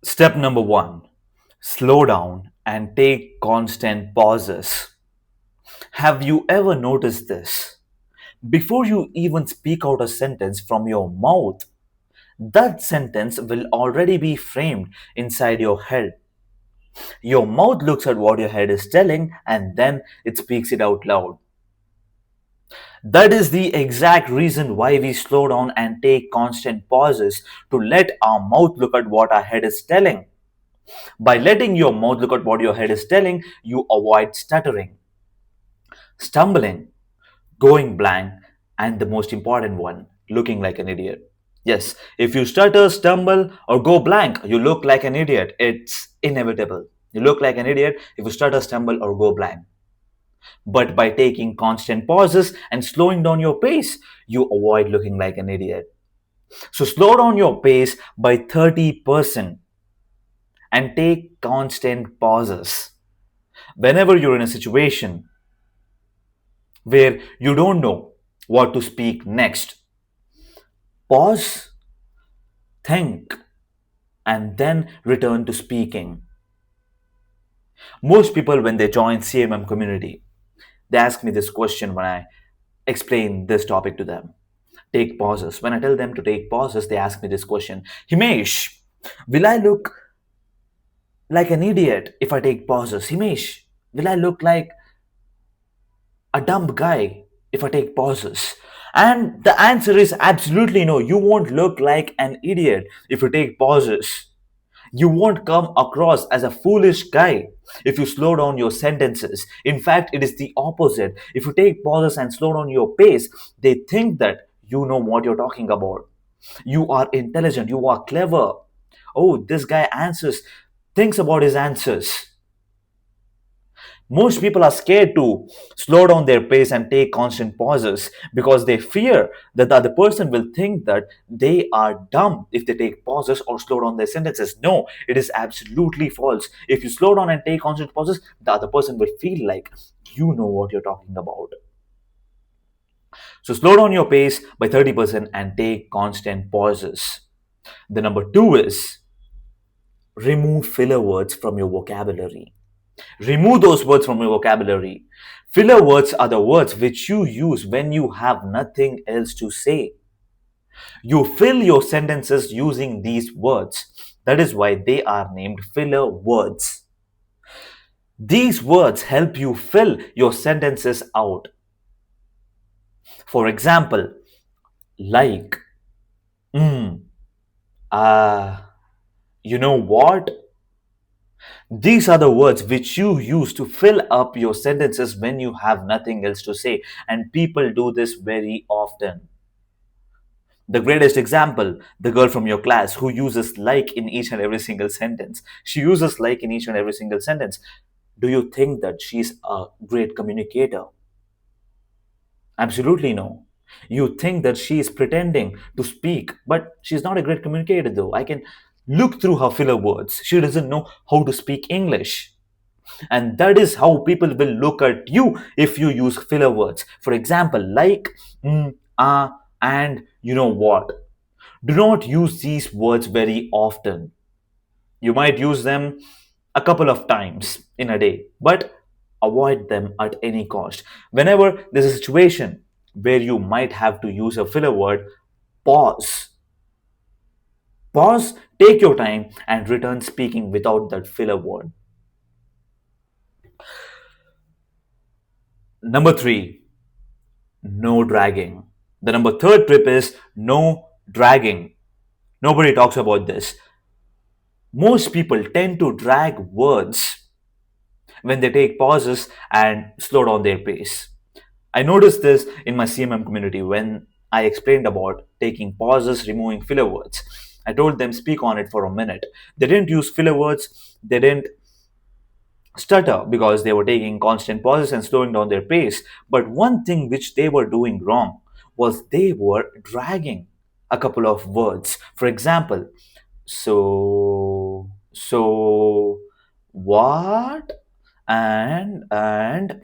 Step number one, slow down and take constant pauses. Have you ever noticed this? Before you even speak out a sentence from your mouth, that sentence will already be framed inside your head. Your mouth looks at what your head is telling and then it speaks it out loud. That is the exact reason why we slow down and take constant pauses to let our mouth look at what our head is telling. By letting your mouth look at what your head is telling, you avoid stuttering, stumbling, going blank, and the most important one, looking like an idiot. Yes, if you stutter, stumble, or go blank, you look like an idiot. It's inevitable. You look like an idiot if you stutter, stumble, or go blank. But by taking constant pauses and slowing down your pace, you avoid looking like an idiot. So slow down your pace by 30% and take constant pauses. Whenever you're in a situation where you don't know what to speak next, pause, think, and then return to speaking. Most people, when they join CMM community, they ask me this question when I explain this topic to them. Take pauses. When I tell them to take pauses, they ask me this question: Himesh, will I look like an idiot if I take pauses? Himesh, will I look like a dumb guy if I take pauses? And the answer is absolutely no. You won't look like an idiot if you take pauses. You won't come across as a foolish guy if you slow down your sentences. In fact, it is the opposite. If you take pauses and slow down your pace, they think that you know what you're talking about. You are intelligent, you are clever. Oh, this guy answers, thinks about his answers. Most people are scared to slow down their pace and take constant pauses because they fear that the other person will think that they are dumb if they take pauses or slow down their sentences. No, it is absolutely false. If you slow down and take constant pauses, the other person will feel like you know what you're talking about. So slow down your pace by 30% and take constant pauses. The number two is remove filler words from your vocabulary. Remove those words from your vocabulary. Filler words are the words which you use when you have nothing else to say. You fill your sentences using these words. That is why they are named filler words. These words help you fill your sentences out. For example, like, mm, you know what? These are the words which you use to fill up your sentences when you have nothing else to say, and people do this very often. The greatest example, the girl from your class who uses like in each and every single sentence. She uses like in each and every single sentence. Do you think that she's a great communicator? Absolutely no. You think that she is pretending to speak, but she's not a great communicator though. I can look through her filler words. She doesn't know how to speak English. And that is how people will look at you if you use filler words. For example, like, and you know what. Do not use these words very often. You might use them a couple of times in a day, but avoid them at any cost. Whenever there's a situation where you might have to use a filler word, pause. Pause, take your time, and return speaking without that filler word. Number three, no dragging. The number third tip is no dragging. Nobody talks about this. Most people tend to drag words when they take pauses and slow down their pace. I noticed this in my CMM community when I explained about taking pauses, removing filler words. I told them speak on it for a minute. They didn't use filler words, they didn't stutter because they were taking constant pauses and slowing down their pace. But one thing which they were doing wrong was they were dragging a couple of words. For example, so what and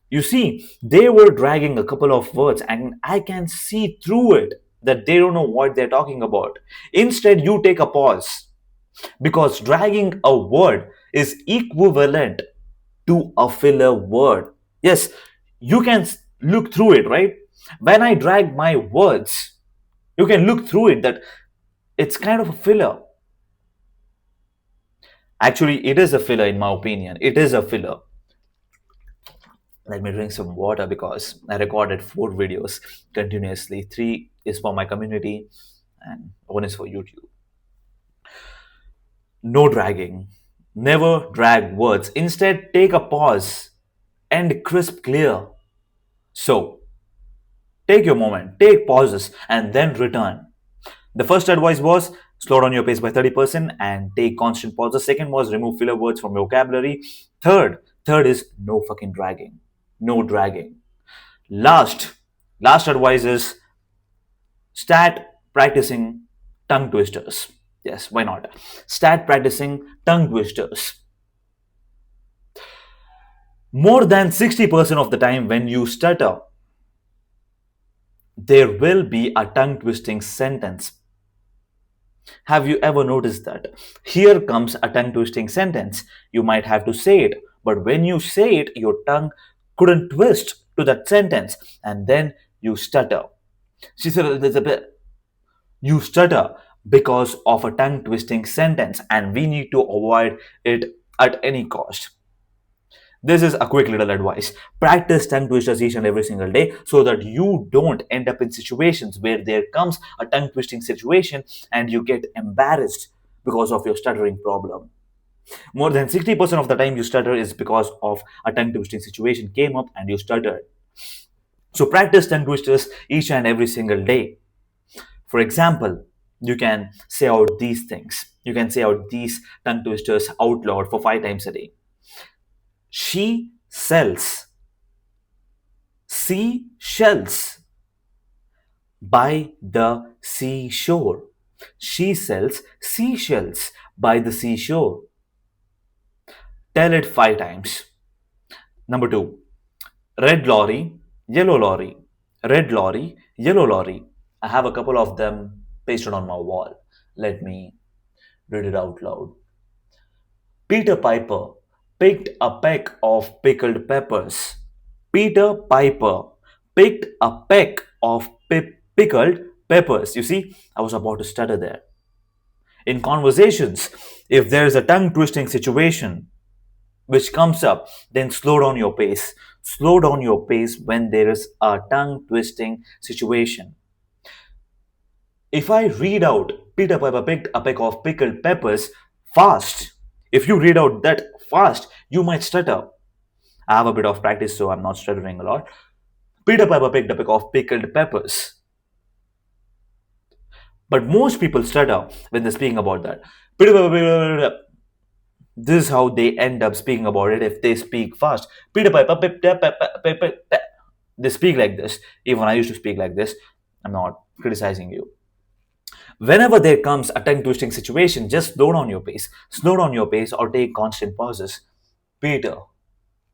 you see they were dragging a couple of words and I can see through it that they don't know what they're talking about. Instead, you take a pause. because dragging a word is equivalent to a filler word. Yes, you can look through it, right? When I drag my words, you can look through it that it's kind of a filler. Actually, it is a filler in my opinion. It is a filler. Let me drink some water because I recorded 4 videos continuously. 3 is for my community and 1 is for YouTube. No dragging. Never drag words. Instead, take a pause and crisp clear. So, take your moment, take pauses, and then return. The first advice was slow down your pace by 30% and take constant pauses. Second was remove filler words from your vocabulary. Third is no fucking dragging. No dragging. Last advice is start practicing tongue twisters. Yes, why not? Start practicing tongue twisters. More than 60% of the time when you stutter, there will be a tongue twisting sentence. Have you ever noticed that? Here comes a tongue twisting sentence. You might have to say it, but when you say it, your tongue couldn't twist to that sentence, and then you stutter. She said, you stutter because of a tongue twisting sentence, and we need to avoid it at any cost. This is a quick little advice. Practice tongue twisters each and every single day so that you don't end up in situations where there comes a tongue twisting situation and you get embarrassed because of your stuttering problem. More than 60% of the time you stutter is because of a tongue twisting situation came up and you stuttered. So practice tongue twisters each and every single day. For example, you can say out these things. You can say out these tongue twisters out loud for 5 times a day. She sells seashells by the seashore. She sells seashells by the seashore. Tell it 5 times. Number 2. Red lorry, yellow lorry. Red lorry, yellow lorry. I have a couple of them pasted on my wall. Let me read it out loud. Peter Piper picked a peck of pickled peppers. Peter Piper picked a peck of pickled peppers. You see, I was about to stutter there. In conversations, if there is a tongue twisting situation which comes up, then slow down your pace. Slow down your pace when there is a tongue twisting situation. If I read out Peter Piper picked a peck of pickled peppers fast, if you read out that fast, you might stutter. I have a bit of practice, so I'm not stuttering a lot. Peter Piper picked a peck of pickled peppers. But most people stutter when they're speaking about that. Peter Piper, this is how they end up speaking about it if they speak fast. Peter Piper, they speak like this. Even I used to speak like this. I'm not criticizing you. Whenever there comes a tongue twisting situation, just slow down your pace. Slow down your pace or take constant pauses. Peter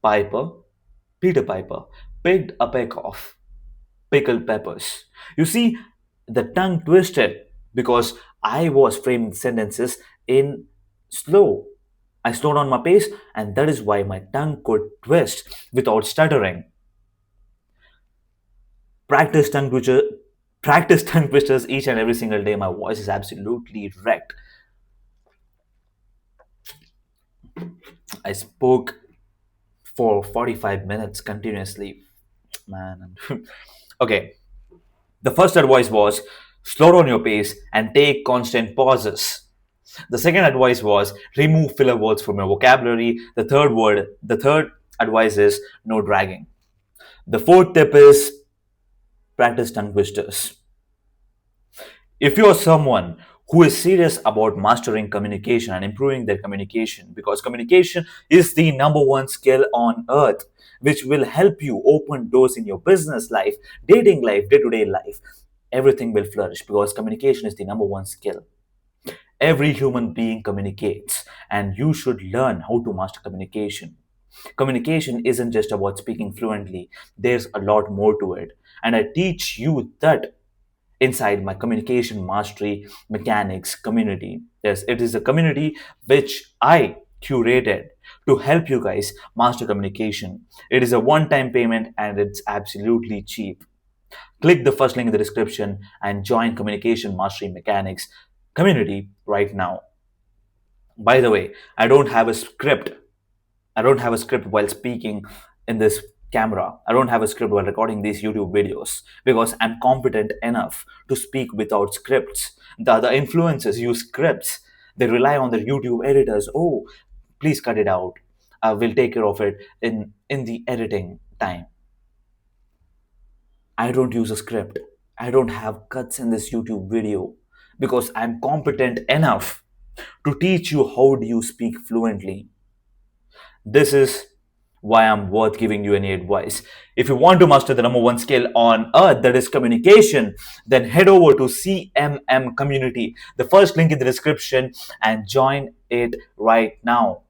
Piper, Peter Piper picked a peck of pickled peppers. You see, the tongue twisted because I was framing sentences in slow. I slowed down my pace, and that is why my tongue could twist without stuttering. Practice tongue twister, practice tongue twisters each and every single day. My voice is absolutely wrecked. I spoke for 45 minutes continuously. Man. Okay. The first advice was slow down your pace and take constant pauses. The second advice was remove filler words from your vocabulary. The third advice is no dragging. The fourth tip is practice tongue twisters. If you're someone who is serious about mastering communication and improving their communication, because communication is the number one skill on earth, which will help you open doors in your business life, dating life, day to day life, everything will flourish because communication is the number one skill. Every human being communicates, and you should learn how to master communication. Communication isn't just about speaking fluently, there's a lot more to it. And I teach you that inside my communication mastery mechanics community. Yes, it is a community which I curated to help you guys master communication. It is a one time payment and it's absolutely cheap. Click the first link in the description and join Communication Mastery Mechanics community right now. By the way, I don't have a script. I don't have a script while speaking in this camera. I don't have a script while recording these YouTube videos because I'm competent enough to speak without scripts. The other influencers use scripts. They rely on their YouTube editors. Oh, please cut it out. I will take care of it in the editing time. I don't use a script. I don't have cuts in this YouTube video because I'm competent enough to teach you how do you speak fluently. This is why I'm worth giving you any advice. If you want to master the number one skill on earth, that is communication, then head over to CMM Community, the first link in the description, and join it right now.